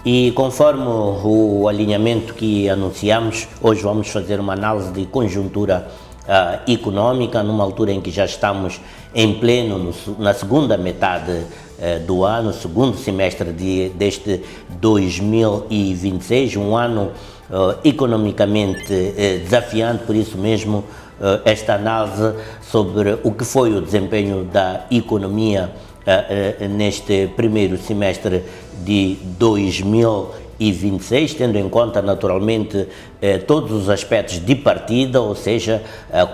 E conforme o alinhamento que anunciamos, hoje vamos fazer uma análise de conjuntura econômica, numa altura em que já estamos em pleno na segunda metade do ano, segundo semestre deste 2026, um ano economicamente desafiante. Por isso mesmo esta análise sobre o que foi o desempenho da economia neste primeiro semestre de 2026, tendo em conta naturalmente todos os aspectos de partida, ou seja,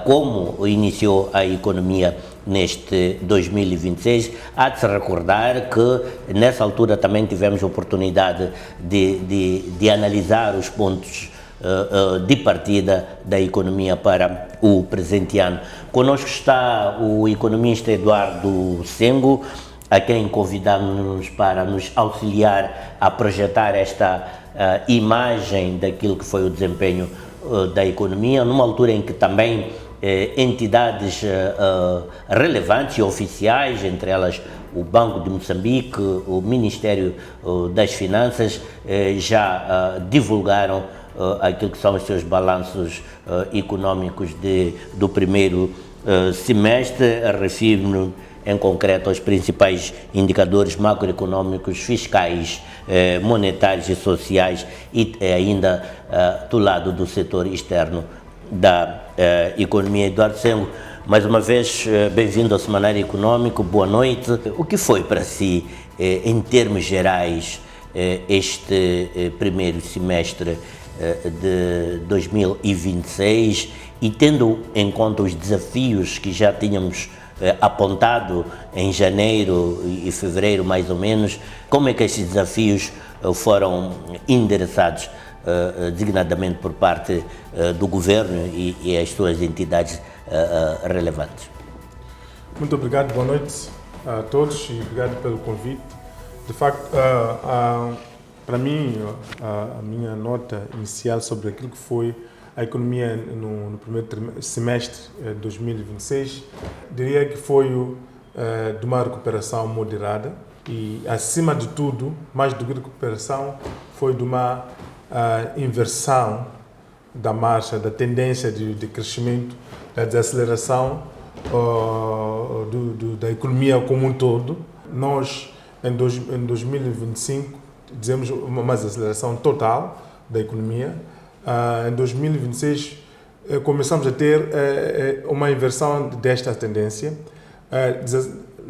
como iniciou a economia neste 2026. Há de se recordar que nessa altura também tivemos a oportunidade de analisar os pontos de partida da economia para o presente ano. Conosco está o economista Eduardo Sengo, a quem convidamos para nos auxiliar a projetar esta imagem daquilo que foi o desempenho da economia, numa altura em que também entidades relevantes e oficiais, entre elas o Banco de Moçambique, o Ministério das Finanças, já divulgaram aquilo que são os seus balanços econômicos do primeiro semestre. Refiro-me em concreto aos principais indicadores macroeconômicos, fiscais, monetários e sociais, e ainda do lado do setor externo da economia. Eduardo Sengo, mais uma vez, bem-vindo ao Semanário Econômico, boa noite. O que foi para si, em termos gerais, este primeiro semestre de 2026, e tendo em conta os desafios que já tínhamos apontado em janeiro e fevereiro, mais ou menos, como é que estes desafios foram endereçados, designadamente por parte do Governo e as suas entidades relevantes? Muito obrigado, boa noite a todos e obrigado pelo convite. De facto, para mim, a minha nota inicial sobre aquilo que foi a economia no primeiro semestre de 2026, diria que foi de uma recuperação moderada e, acima de tudo, mais do que recuperação, foi de uma inversão da marcha, da tendência de crescimento, da desaceleração da economia como um todo. Nós, em 2025, dizemos uma desaceleração total da economia. Em 2026 começamos a ter uma inversão desta tendência,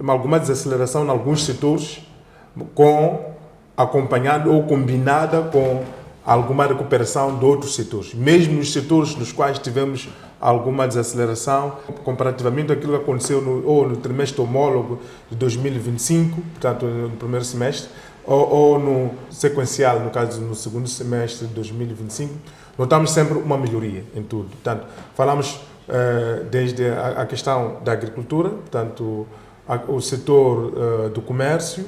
alguma desaceleração em alguns setores, acompanhada ou combinada com alguma recuperação de outros setores. Mesmo nos setores nos quais tivemos alguma desaceleração, comparativamente àquilo que aconteceu no trimestre homólogo de 2025, portanto no primeiro semestre, ou no sequencial, no caso no segundo semestre de 2025, notamos sempre uma melhoria em tudo. Portanto, falamos desde a questão da agricultura, portanto, o setor do comércio,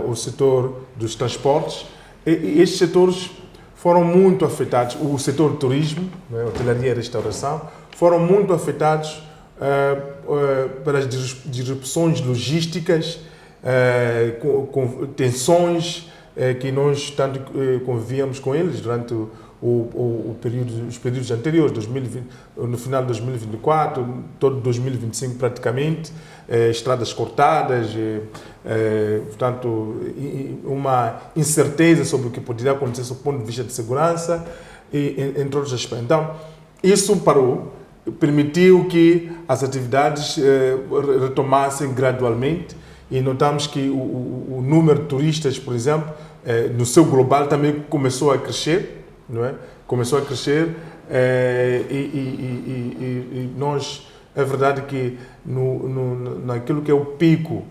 o setor dos transportes, e estes setores foram muito afetados. O setor do turismo, hotelaria e restauração, foram muito afetados pelas disrupções logísticas, com tensões que nós tanto convivíamos com eles durante os períodos anteriores, 2020, no final de 2024, todo 2025 praticamente, estradas cortadas, portanto, uma incerteza sobre o que poderia acontecer do ponto de vista de segurança, entre outros aspectos. Então, isso parou, permitiu que as atividades retomassem gradualmente, e notamos que o número de turistas, por exemplo, no seu global também começou a crescer, não é? Começou a crescer e nós, é verdade que naquilo que é o pico,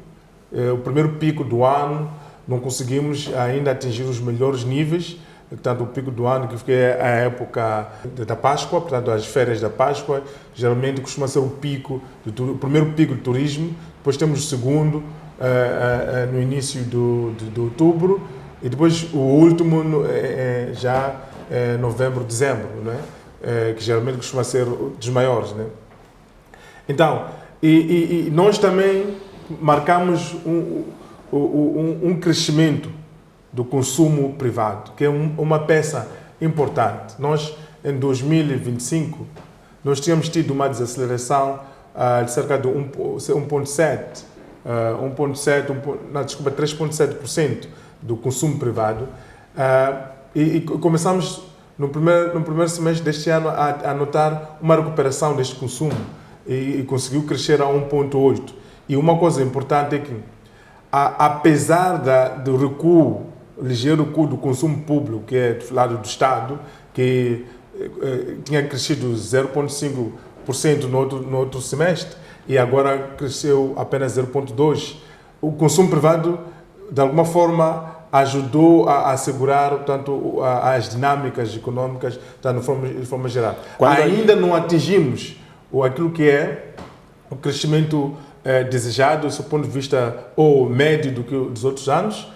o primeiro pico do ano, não conseguimos ainda atingir os melhores níveis. Portanto, o pico do ano, que é a época da Páscoa, portanto, as férias da Páscoa, geralmente costuma ser o primeiro pico de turismo, depois temos o segundo no início de outubro, e depois o último já novembro, dezembro, não é? Que geralmente costuma ser dos maiores, né? Então, e nós também marcamos um crescimento do consumo privado, que é uma peça importante. Nós, em 2025, nós tínhamos tido uma desaceleração de cerca de 3,7% do consumo privado. E começamos no primeiro semestre deste ano a notar uma recuperação deste consumo e conseguiu crescer a 1,8%. E uma coisa importante é que, apesar do ligeiro recuo do consumo público, que é do lado do Estado, que tinha crescido 0,5% no outro semestre e agora cresceu apenas 0,2%, o consumo privado, de alguma forma, ajudou a assegurar, portanto, as dinâmicas econômicas, portanto, de forma geral. Ainda não atingimos aquilo que é o crescimento desejado, do ponto de vista médio dos outros anos.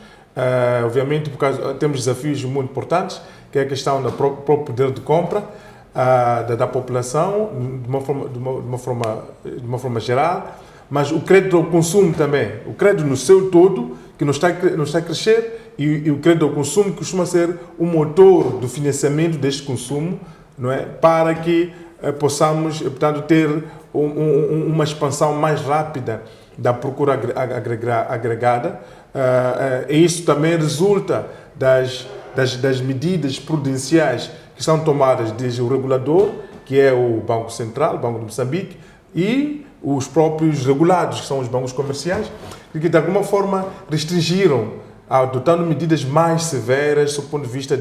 Obviamente, temos desafios muito importantes, que é a questão do próprio poder de compra da população, de uma forma geral, mas o crédito ao consumo também, o crédito no seu todo, que não está a crescer, e o crédito ao consumo costuma ser o motor do financiamento deste consumo, não é? Para que possamos, portanto, ter uma expansão mais rápida da procura agregada. E isso também resulta das medidas prudenciais que são tomadas desde o regulador, que é o Banco Central, o Banco de Moçambique, e os próprios regulados, que são os bancos comerciais, que de alguma forma restringiram, adotando medidas mais severas do ponto de vista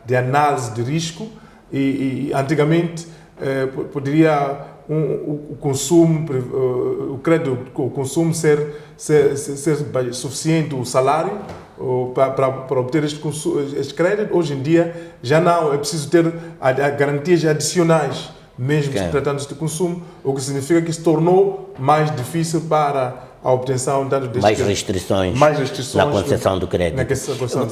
de análise de risco. E antigamente poderia o consumo, o crédito, o consumo ser suficiente, o salário para obter este crédito. Hoje em dia já não, é preciso ter garantias adicionais, mesmo se tratando de consumo, o que significa que se tornou mais difícil para a obtenção de mais restrições na concessão do crédito.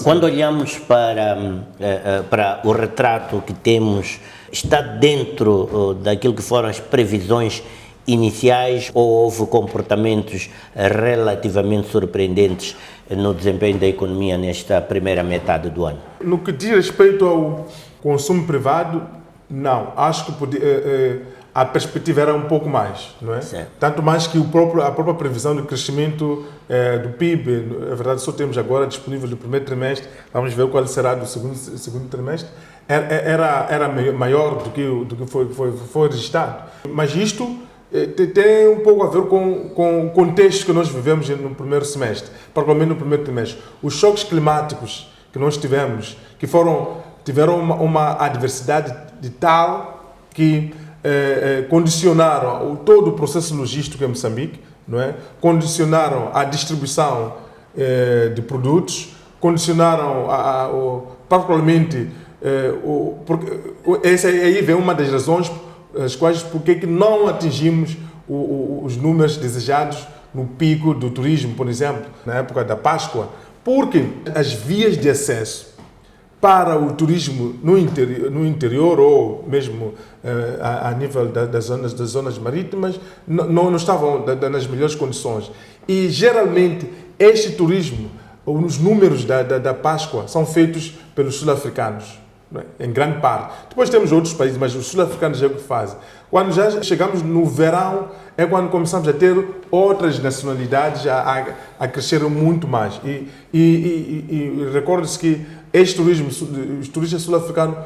Quando olhamos para o retrato que temos, está dentro daquilo que foram as previsões iniciais ou houve comportamentos relativamente surpreendentes no desempenho da economia nesta primeira metade do ano? No que diz respeito ao consumo privado, não. Acho que a perspectiva era um pouco mais, não é? Certo. Tanto mais que a própria previsão de crescimento do PIB, na verdade só temos agora disponível do primeiro trimestre, vamos ver qual será do segundo trimestre, era maior do que foi registrado. Mas isto tem um pouco a ver com o contexto que nós vivemos no primeiro semestre, particularmente no primeiro trimestre. Os choques climáticos que nós tivemos, tiveram uma adversidade de tal que condicionaram todo o processo logístico em Moçambique, não é? Condicionaram a distribuição de produtos, condicionaram particularmente essa aí vem uma das razões as quais porque que não atingimos os números desejados no pico do turismo, por exemplo, na época da Páscoa, porque as vias de acesso para o turismo no interior ou mesmo a nível das zonas marítimas não estavam nas melhores condições. E geralmente este turismo, os números da Páscoa são feitos pelos sul-africanos, em grande parte. Depois temos outros países, mas os sul-africanos é o que fazem. Quando já chegamos no verão, é quando começamos a ter outras nacionalidades a crescer muito mais. E recorde-se que os turistas sul-africanos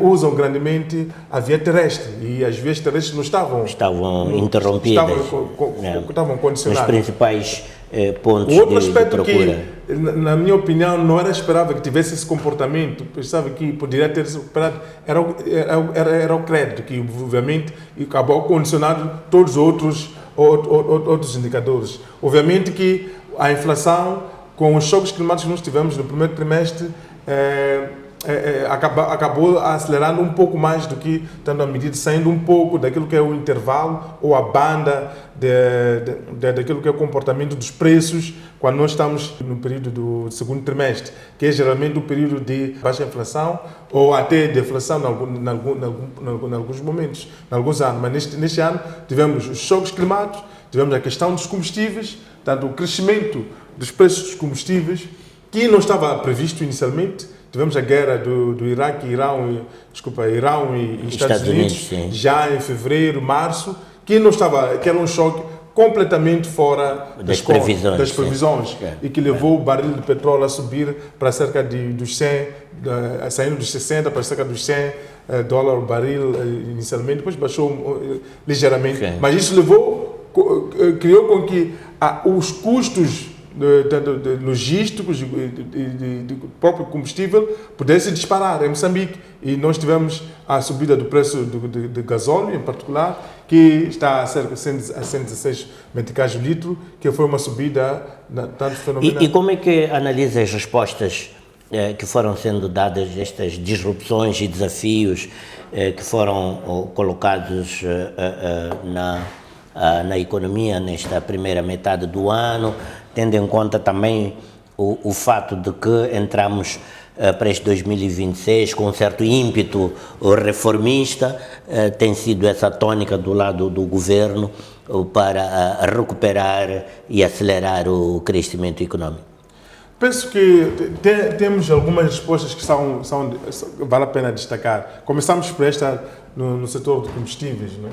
usam grandemente a via terrestre e as vias terrestres não estavam interrompidas, estavam condicionadas. Os principais pontos o outro de aspecto procura. Que, na minha opinião, não era esperável que tivesse esse comportamento, pensava que poderia ter se recuperado, era o crédito, que obviamente acabou condicionando todos os outros indicadores. Obviamente que a inflação, com os choques climáticos que nós tivemos no primeiro trimestre, acabou acelerando um pouco mais do que, tanto a medida, saindo um pouco daquilo que é o intervalo ou a banda daquilo que é o comportamento dos preços quando nós estamos no período do segundo trimestre, que é geralmente o período de baixa inflação ou até deflação em alguns momentos, em alguns anos. Mas neste ano tivemos os choques climáticos, tivemos a questão dos combustíveis, tanto o crescimento dos preços dos combustíveis que não estava previsto inicialmente. Tivemos a guerra do Iraque, Irão e Estados Unidos já em fevereiro, março, que era um choque completamente fora das previsões e que levou o barril de petróleo a subir para cerca dos 100, saindo dos 60 para cerca dos 100 dólares o barril inicialmente, depois baixou ligeiramente, mas isso criou com que os custos logísticos de próprio combustível pudesse disparar em Moçambique, e nós tivemos a subida do preço de gasóleo em particular, que está a cerca de 116 meticais o litro, que foi uma subida tanto fenomenal. E como é que analisa as respostas que foram sendo dadas, estas disrupções e desafios que foram colocados na economia nesta primeira metade do ano, tendo em conta também o fato de que entramos para este 2026 com um certo ímpeto reformista, tem sido essa tônica do lado do governo para recuperar e acelerar o crescimento econômico? Penso que temos algumas respostas que vale a pena destacar. Começamos por esta no setor de combustíveis, né?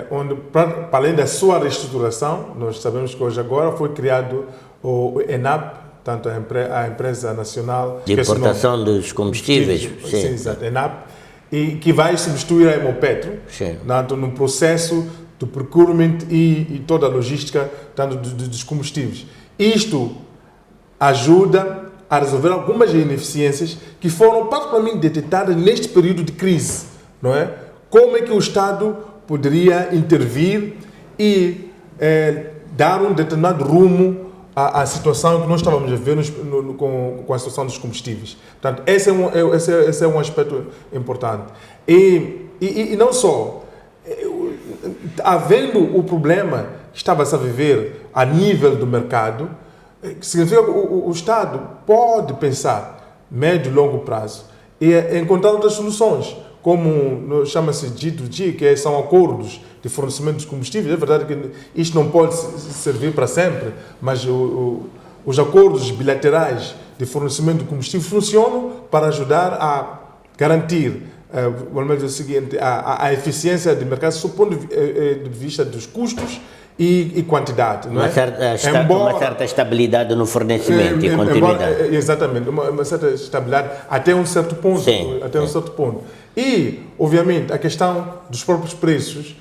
Onde, para além da sua reestruturação, nós sabemos que hoje agora foi criado o ENAP, tanto a empresa nacional de importação dos combustíveis, sim, exato, ENAP, e que vai substituir a Hemopetro, tanto no processo do procurement e toda a logística tanto dos combustíveis. Isto ajuda a resolver algumas ineficiências que foram particularmente detectadas neste período de crise, não é? Como é que o Estado poderia intervir e dar um determinado rumo à situação que nós estávamos a ver com a situação dos combustíveis. Portanto, esse é um aspecto importante. E não só, havendo o problema que estava-se a viver a nível do mercado, significa que o Estado pode pensar médio e longo prazo e encontrar outras soluções, como chama-se G2G, que são acordos de fornecimento de combustíveis. É verdade que isto não pode servir para sempre, mas os acordos bilaterais de fornecimento de combustível funcionam para ajudar a garantir, vamos dizer o seguinte, a eficiência do mercado, sob o ponto de vista dos custos e quantidade. Não é? Uma certa estabilidade no fornecimento e continuidade. Exatamente, uma certa estabilidade até um certo ponto. Sim, um certo ponto. E, obviamente, a questão dos próprios preços,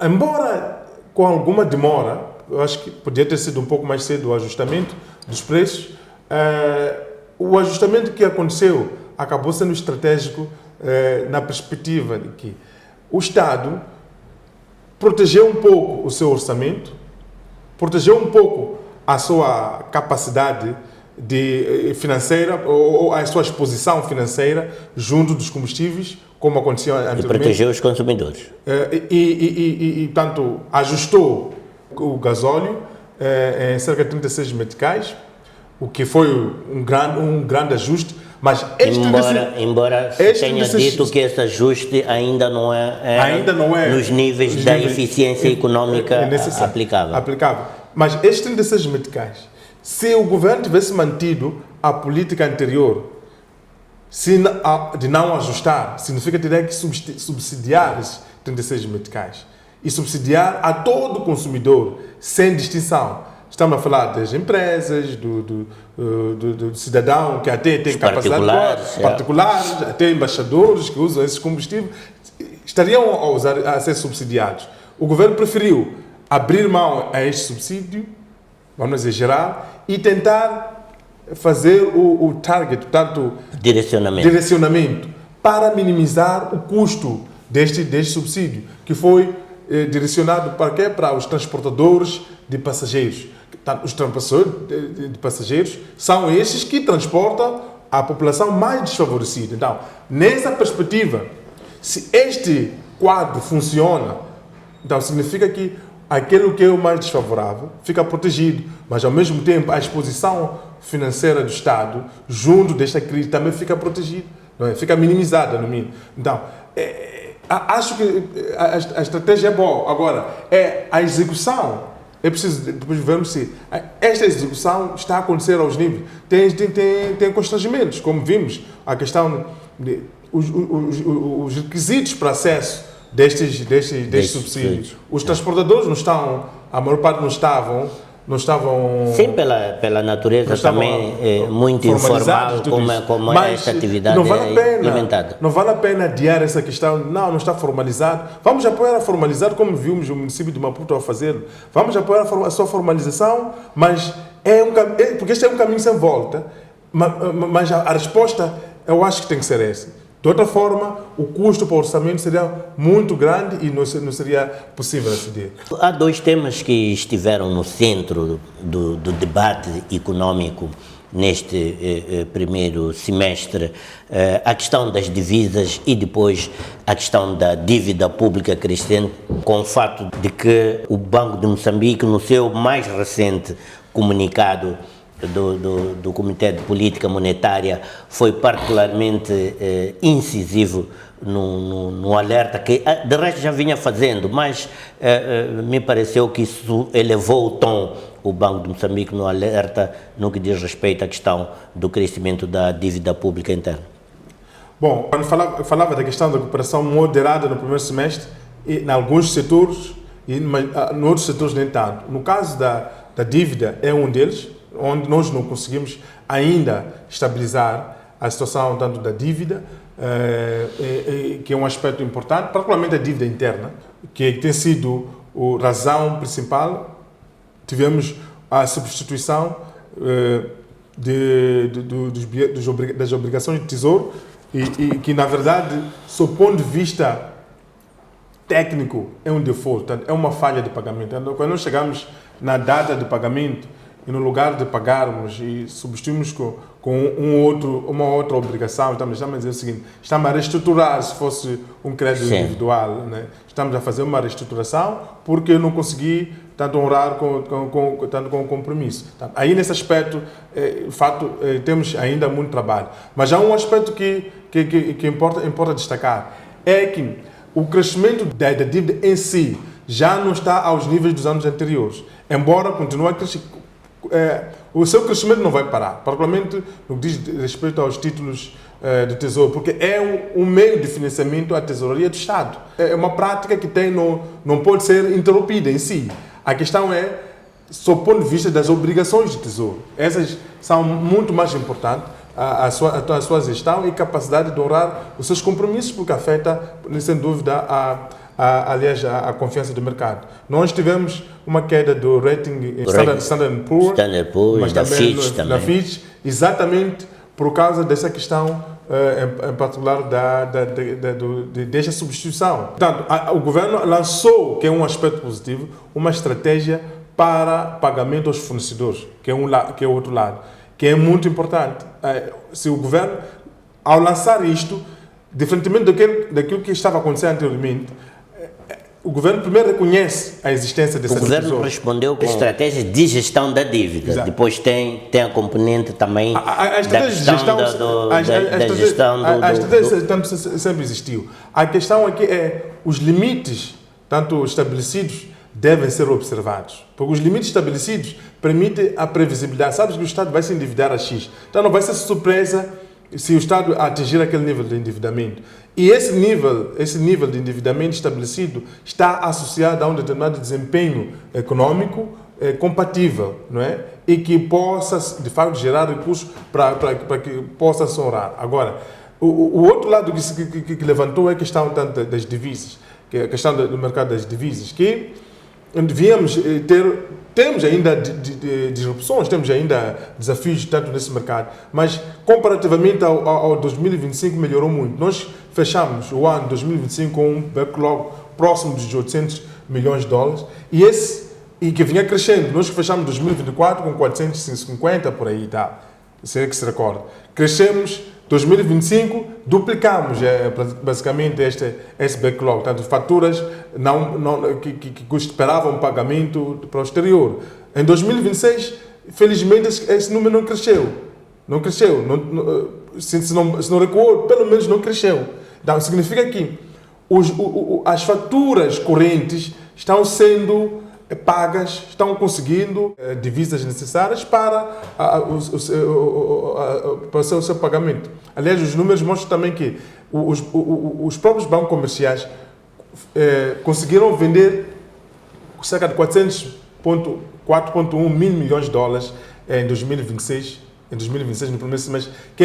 embora com alguma demora, eu acho que podia ter sido um pouco mais cedo o ajustamento dos preços, o ajustamento que aconteceu acabou sendo estratégico na perspectiva de que o Estado protegeu um pouco o seu orçamento, protegeu um pouco a sua capacidade financeira ou a sua exposição financeira junto dos combustíveis, como acontecia anteriormente. E protegeu os consumidores. Portanto, ajustou o gasóleo em cerca de 36 meticais, o que foi um grande ajuste. Mas embora se tenha dito que esse ajuste ainda não é nos níveis da eficiência econômica aplicável. Mas estes 36 meticais, se o governo tivesse mantido a política anterior de não ajustar, significa que teria que subsidiar esses 36 meticais e subsidiar a todo consumidor, sem distinção. Estamos a falar das empresas, do cidadão que até tem capacidade particulares, até embaixadores que usam esses combustíveis, estariam a ser subsidiados. O governo preferiu abrir mão a este subsídio, vamos dizer, geral, e tentar fazer o target, portanto, direcionamento, para minimizar o custo deste subsídio, que foi direcionado para quê? Para os transportadores de passageiros. Os transportadores de passageiros são esses que transportam a população mais desfavorecida. Então, nessa perspectiva, se este quadro funciona, então significa que aquele que é o mais desfavorável fica protegido, mas ao mesmo tempo a exposição financeira do Estado junto desta crise também fica protegida, não é? Fica minimizada no mínimo. Então, acho que a estratégia é boa. Agora, a execução É preciso depois vermos se esta execução está a acontecer aos níveis. Tem constrangimentos, como vimos, a questão de os requisitos para acesso destes subsídios. Os transportadores não estão, a maior parte não estavam. Sim, pela natureza também muito informal como esta atividade é implementada. Não vale a pena adiar essa questão, não está formalizado. Vamos apoiar a formalizado, como vimos o município de Maputo a fazer. Vamos apoiar a sua formalização, mas porque este é um caminho sem volta, mas a resposta eu acho que tem que ser essa. De outra forma, o custo para o orçamento seria muito grande e não seria possível aceder. Há dois temas que estiveram no centro do debate econômico neste primeiro semestre. A questão das divisas e depois a questão da dívida pública crescente, com o fato de que o Banco de Moçambique, no seu mais recente comunicado do Comitê de Política Monetária, foi particularmente incisivo no alerta que de resto já vinha fazendo, mas me pareceu que isso elevou o tom, o Banco de Moçambique, no alerta no que diz respeito à questão do crescimento da dívida pública interna. Bom, quando falava da questão da recuperação moderada no primeiro semestre, em alguns setores, mas em outros setores nem tanto. No caso da dívida, é um deles, onde nós não conseguimos ainda estabilizar a situação tanto da dívida, que é um aspecto importante, particularmente a dívida interna, que tem sido a razão principal. Tivemos a substituição das obrigações de tesouro e que, na verdade, sob o ponto de vista técnico, é um default, é uma falha de pagamento. Então, quando nós chegamos na data de pagamento, e no lugar de pagarmos e substituímos com uma outra obrigação, estamos a dizer o seguinte: estamos a reestruturar, se fosse um crédito individual, né? Estamos a fazer uma reestruturação porque eu não consegui tanto honrar tanto com o compromisso. Então, aí nesse aspecto, de fato, temos ainda muito trabalho. Mas há um aspecto que importa destacar, é que o crescimento da dívida em si já não está aos níveis dos anos anteriores, embora continue a crescer. O seu crescimento não vai parar, particularmente no que diz respeito aos títulos de tesouro, porque é um meio de financiamento à tesouraria do Estado. É uma prática que não pode ser interrompida em si. A questão é, sob o ponto de vista das obrigações de tesouro. Essas são muito mais importantes, a sua gestão e capacidade de honrar os seus compromissos, porque afeta, sem dúvida, aliás, a confiança do mercado. Nós tivemos uma queda do rating Standard Poor's, mas da Fitch também. Da Fitch, exatamente por causa dessa questão, em particular desta substituição. Portanto, o governo lançou, que é um aspecto positivo, uma estratégia para pagamento aos fornecedores, que é o outro lado, que é muito importante. Se o governo, ao lançar isto, diferentemente daquilo que estava acontecendo anteriormente, o governo primeiro reconhece a existência dessa situação. O governo respondeu com estratégias de gestão da dívida. Exato. Depois tem a componente também da gestão A estratégia sempre existiu. A questão aqui é os limites, tanto estabelecidos, devem ser observados. Porque os limites estabelecidos permitem a previsibilidade. Sabes que o Estado vai se endividar a X. Então não vai ser surpresa se o Estado atingir aquele nível de endividamento. E esse nível de endividamento estabelecido está associado a um determinado desempenho econômico compatível, não é? E que possa, de facto, gerar recursos para que possa se honrar. Agora, o outro lado que levantou é a questão tanto das divisas, que é a questão do mercado das divisas, que temos ainda disrupções, temos ainda desafios tanto nesse mercado, mas comparativamente ao 2025 melhorou muito. Nós fechamos o ano 2025 com um backlog próximo dos 800 milhões de dólares e que vinha crescendo. Nós fechamos 2024 com 450 por aí, tá? Isso é que se recorda. Crescemos 2025, duplicamos basicamente esse backlog, tanto faturas que esperavam pagamento para o exterior. Em 2026, felizmente, esse número não cresceu. Se não recuou, pelo menos não cresceu. Então, significa que as faturas correntes estão sendo pagas, estão conseguindo divisas necessárias para o seu pagamento. Aliás, os números mostram também que os próprios bancos comerciais conseguiram vender cerca de 4,1 mil milhões de dólares em 2026, no primeiro semestre, que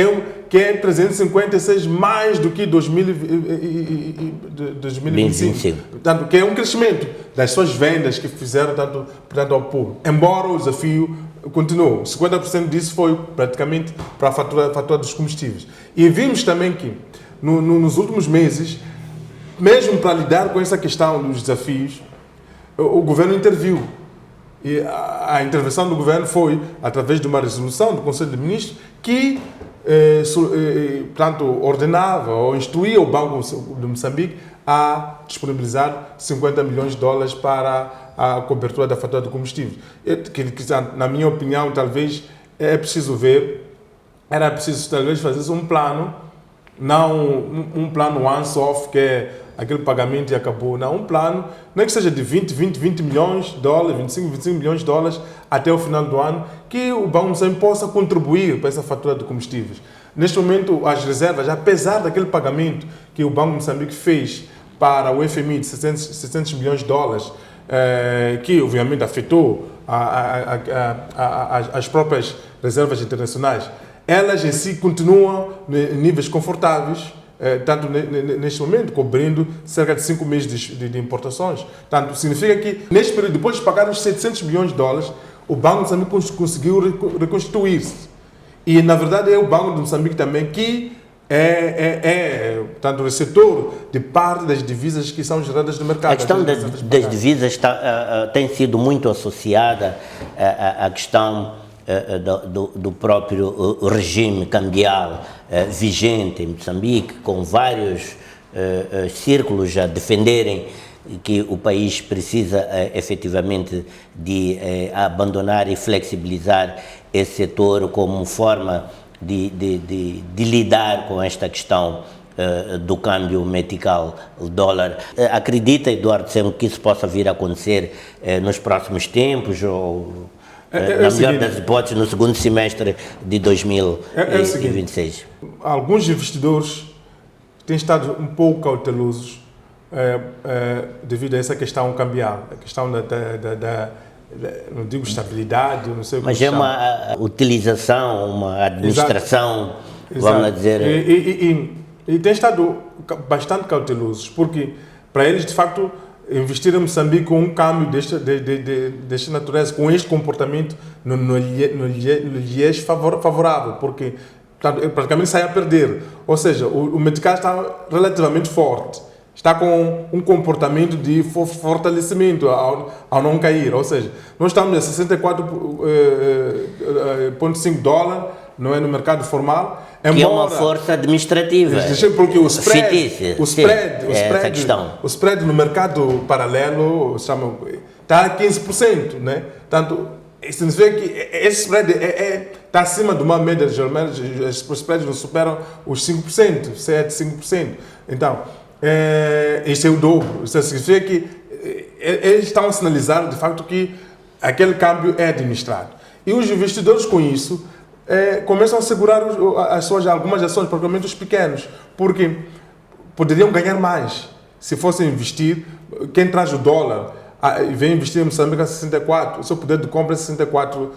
é 356 mais do que 2025. Portanto, que é um crescimento das suas vendas que fizeram portanto, ao público. Embora o desafio continue, 50% disso foi praticamente para a fatura dos combustíveis. E vimos também que nos últimos meses, mesmo para lidar com essa questão dos desafios, o governo interviu. E a intervenção do governo foi através de uma resolução do Conselho de Ministros que portanto, ordenava ou instruía o Banco de Moçambique a disponibilizar 50 milhões de dólares para a cobertura da fatura de combustíveis. Que, na minha opinião, talvez era preciso talvez fazer um plano, não um plano once-off, que é aquele pagamento e acabou. Não, um plano, não é que seja de 20 milhões de dólares, 25 milhões de dólares até o final do ano, que o Banco Moçambique possa contribuir para essa fatura de combustíveis. Neste momento, as reservas, apesar daquele pagamento que o Banco Moçambique fez para o FMI de 600 milhões de dólares, que obviamente afetou as próprias reservas internacionais, elas em si continuam em níveis confortáveis, tanto neste momento, cobrindo cerca de 5 meses de importações. Tanto significa que, neste período, depois de pagar os 700 milhões de dólares, o Banco de Moçambique conseguiu reconstituir-se. E, na verdade, é o Banco de Moçambique também que portanto, o receptor de parte das divisas que são geradas no mercado. A questão das divisas tem sido muito associada à questão do próprio regime cambial vigente em Moçambique, com vários círculos a defenderem que o país precisa efetivamente de abandonar e flexibilizar esse setor como forma de lidar com esta questão do câmbio metical dólar. Acredita, Eduardo Sengo, que isso possa vir a acontecer nos próximos tempos ou... na melhor das hipóteses, no segundo semestre de 2026. Alguns investidores têm estado um pouco cautelosos devido a essa questão cambial, a questão da não digo estabilidade, não sei o que. Mas é uma utilização, uma administração, Exato. Vamos lá dizer... E têm estado bastante cautelosos, porque para eles, de facto, investir em Moçambique com um câmbio desta natureza, com este comportamento, não lhe é favorável, porque praticamente sai a perder. Ou seja, o meticais está relativamente forte, está com um comportamento de fortalecimento ao não cair. Ou seja, nós estamos a 64,5 dólares, não é, no mercado formal. Que é uma força administrativa. Porque o spread no mercado paralelo está a 15%. Né? Portanto, significa que esse spread está acima de uma média, geralmente os spreads não superam os 5%, 7-5%. Então, isso é o dobro. Isso significa que eles estão a sinalizar, de facto, que aquele câmbio é administrado. E os investidores, com isso, começam a segurar algumas ações, particularmente os pequenos, porque poderiam ganhar mais se fossem investir. Quem traz o dólar e vem investir em Moçambique a 64, o seu poder de compra é 64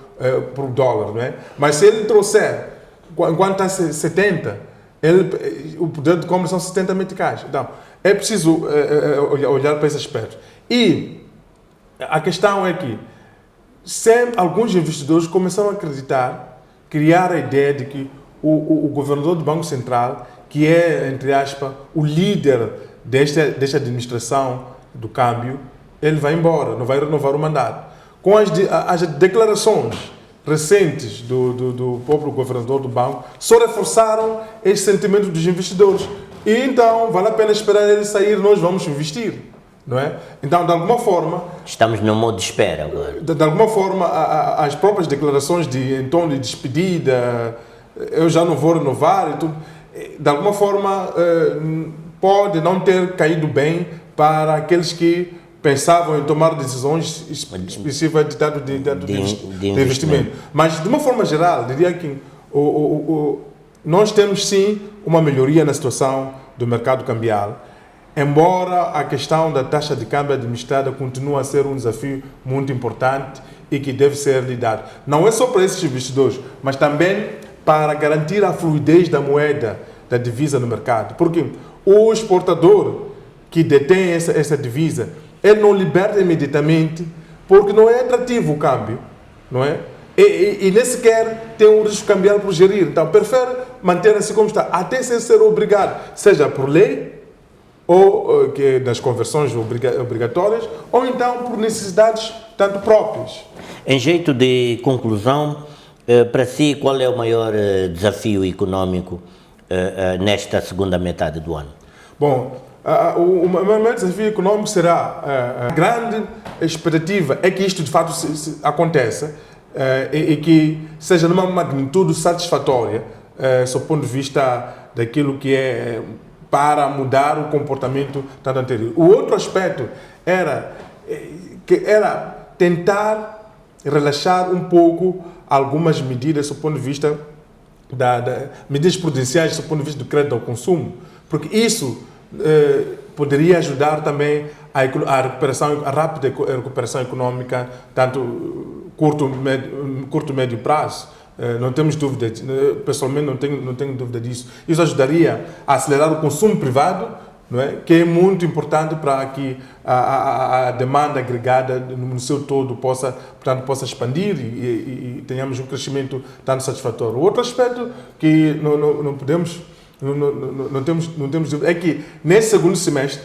por dólar, não é? Mas se ele trouxer, enquanto está 70, o poder de compra são 70 meticais. Então, é preciso olhar para esse aspecto. E a questão é que alguns investidores começaram a criar a ideia de que o governador do Banco Central, que é, entre aspas, o líder desta administração do câmbio, ele vai embora, não vai renovar o mandato. Com as declarações recentes do próprio governador do banco, só reforçaram esse sentimento dos investidores. E então, vale a pena esperar ele sair, nós vamos investir. Não é? Então, de alguma forma... Estamos no modo de espera agora. De alguma forma, as próprias declarações em tom de despedida, eu já não vou renovar, e tudo, de alguma forma, pode não ter caído bem para aqueles que pensavam em tomar decisões específicas de investimento. Mas, de uma forma geral, diria que nós temos sim uma melhoria na situação do mercado cambial, embora a questão da taxa de câmbio administrada continue a ser um desafio muito importante e que deve ser lidado. Não é só para esses investidores, mas também para garantir a fluidez da moeda, da divisa no mercado. Porque o exportador que detém essa divisa, ele não liberta imediatamente, porque não é atrativo o câmbio, não é? E nem sequer tem um risco cambial por gerir. Então, prefere manter assim como está, até ser obrigado, seja por lei, ou que das conversões obrigatórias, ou então por necessidades tanto próprias. Em jeito de conclusão, para si, qual é o maior desafio econômico nesta segunda metade do ano? Bom, o maior desafio econômico será a grande expectativa é que isto de fato aconteça e que seja numa magnitude satisfatória, sob o ponto de vista daquilo que é para mudar o comportamento tanto anterior. O outro aspecto era tentar relaxar um pouco algumas medidas sob o ponto de vista medidas prudenciais sob o ponto de vista do crédito ao consumo, porque isso poderia ajudar também a rápida recuperação econômica, tanto curto e médio prazo. Não temos dúvida, pessoalmente não tenho dúvida disso. Isso ajudaria a acelerar o consumo privado, não é? Que é muito importante para que a demanda agregada no seu todo possa expandir e tenhamos um crescimento tanto satisfatório. O outro aspecto que não temos dúvida é que nesse segundo semestre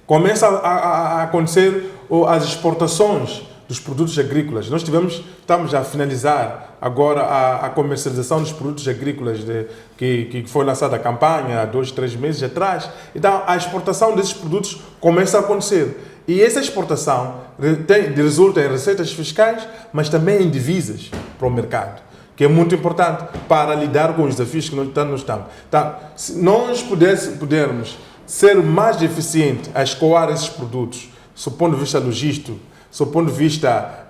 começa a acontecer as exportações dos produtos agrícolas. Nós estamos a finalizar agora a comercialização dos produtos agrícolas que foi lançada a campanha há 2, 3 meses atrás. Então, a exportação desses produtos começa a acontecer. E essa exportação resulta em receitas fiscais, mas também em divisas para o mercado, que é muito importante para lidar com os desafios que nós estamos. Então, se nós pudermos ser mais eficientes a escoar esses produtos, do ponto de vista logístico, do ponto de vista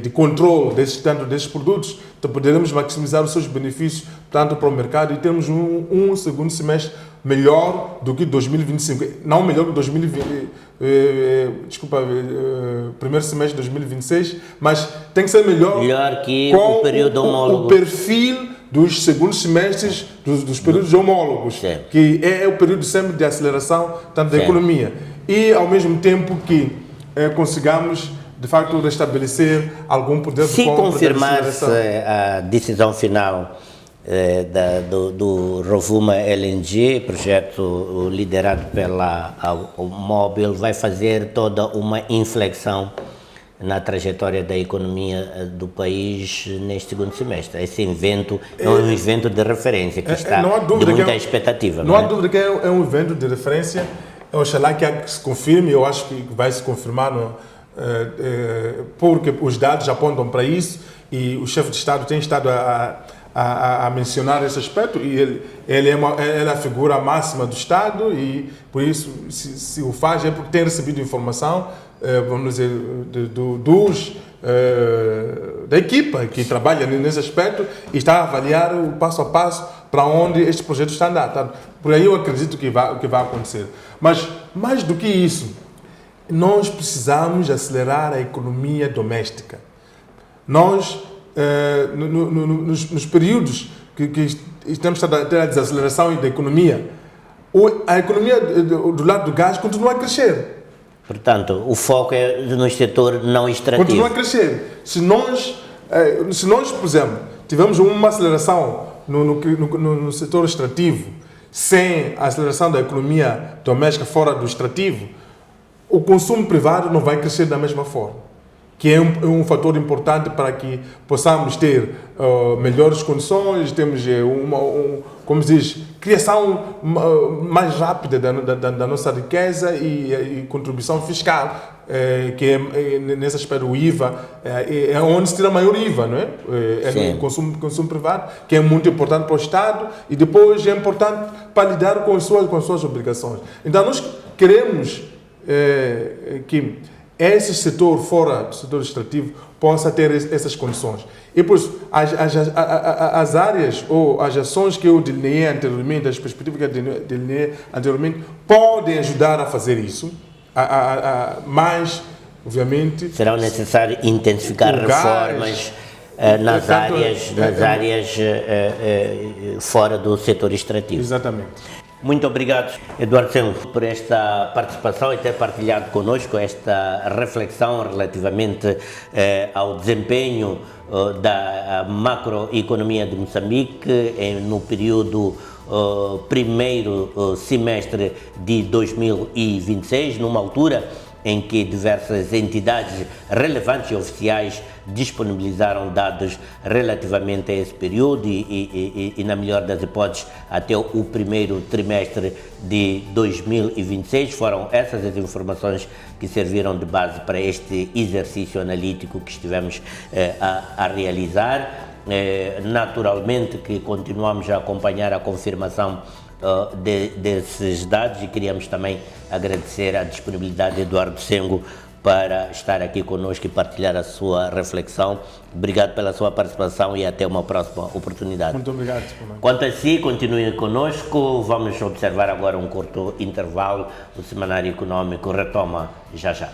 de controle desses produtos, então poderemos maximizar os seus benefícios tanto para o mercado e termos um segundo semestre melhor do que 2025. Não melhor que 2020, primeiro semestre de 2026, mas tem que ser melhor que com o período homólogo. O perfil dos segundos semestres, dos períodos homólogos, certo, que é o período sempre de aceleração tanto da economia. E, ao mesmo tempo que consigamos, de facto, restabelecer algum poder de compra. Se confirmar-se a decisão final do Rovuma LNG, projeto liderado pela Mobil, vai fazer toda uma inflexão na trajetória da economia do país neste segundo semestre. Esse evento é um evento de referência que está de muita expectativa. Não há dúvida que é um evento de referência. Oxalá que se confirme, eu acho que vai se confirmar, porque os dados apontam para isso e o chefe de Estado tem estado a mencionar esse aspecto e ele é a figura máxima do Estado e por isso se o faz é porque tem recebido informação, vamos dizer, da equipa que trabalha nesse aspecto e está a avaliar o passo a passo para onde este projeto está andando. Por aí eu acredito que vai acontecer. Mas, mais do que isso, nós precisamos acelerar a economia doméstica. Nós, nos períodos que estamos a ter a desaceleração da economia, a economia do lado do gás continua a crescer. Portanto, o foco é no setor não extrativo. Continua a crescer. Se nós, por exemplo, tivermos uma aceleração no setor extrativo, sem a aceleração da economia doméstica fora do extrativo, o consumo privado não vai crescer da mesma forma, que é um fator importante para que possamos ter melhores condições, temos como se diz, criação mais rápida da nossa riqueza e contribuição fiscal, que é nesse aspecto o IVA, é onde se tira maior IVA, não é? É no consumo privado, que é muito importante para o Estado e depois é importante para lidar com as suas obrigações. Então nós queremos que esse setor fora do setor extrativo possa ter essas condições. E por isso, as áreas ou as ações que eu delineei anteriormente, as perspectivas que eu delineei anteriormente, podem ajudar a fazer isso, mas, obviamente... Será necessário intensificar reformas nas áreas fora do setor extrativo. Exatamente. Muito obrigado, Eduardo Sengo, por esta participação e ter partilhado conosco esta reflexão relativamente ao desempenho da macroeconomia de Moçambique no período primeiro semestre de 2026, numa altura em que diversas entidades relevantes e oficiais disponibilizaram dados relativamente a esse período e na melhor das hipóteses, até o primeiro trimestre de 2026. Foram essas as informações que serviram de base para este exercício analítico que estivemos a realizar. Naturalmente que continuamos a acompanhar a confirmação desses dados e queríamos também agradecer a disponibilidade de Eduardo Sengo para estar aqui conosco e partilhar a sua reflexão. Obrigado pela sua participação e até uma próxima oportunidade. Muito obrigado. Quanto a si, continuem conosco. Vamos observar agora um curto intervalo. O Semanário Econômico retoma já já.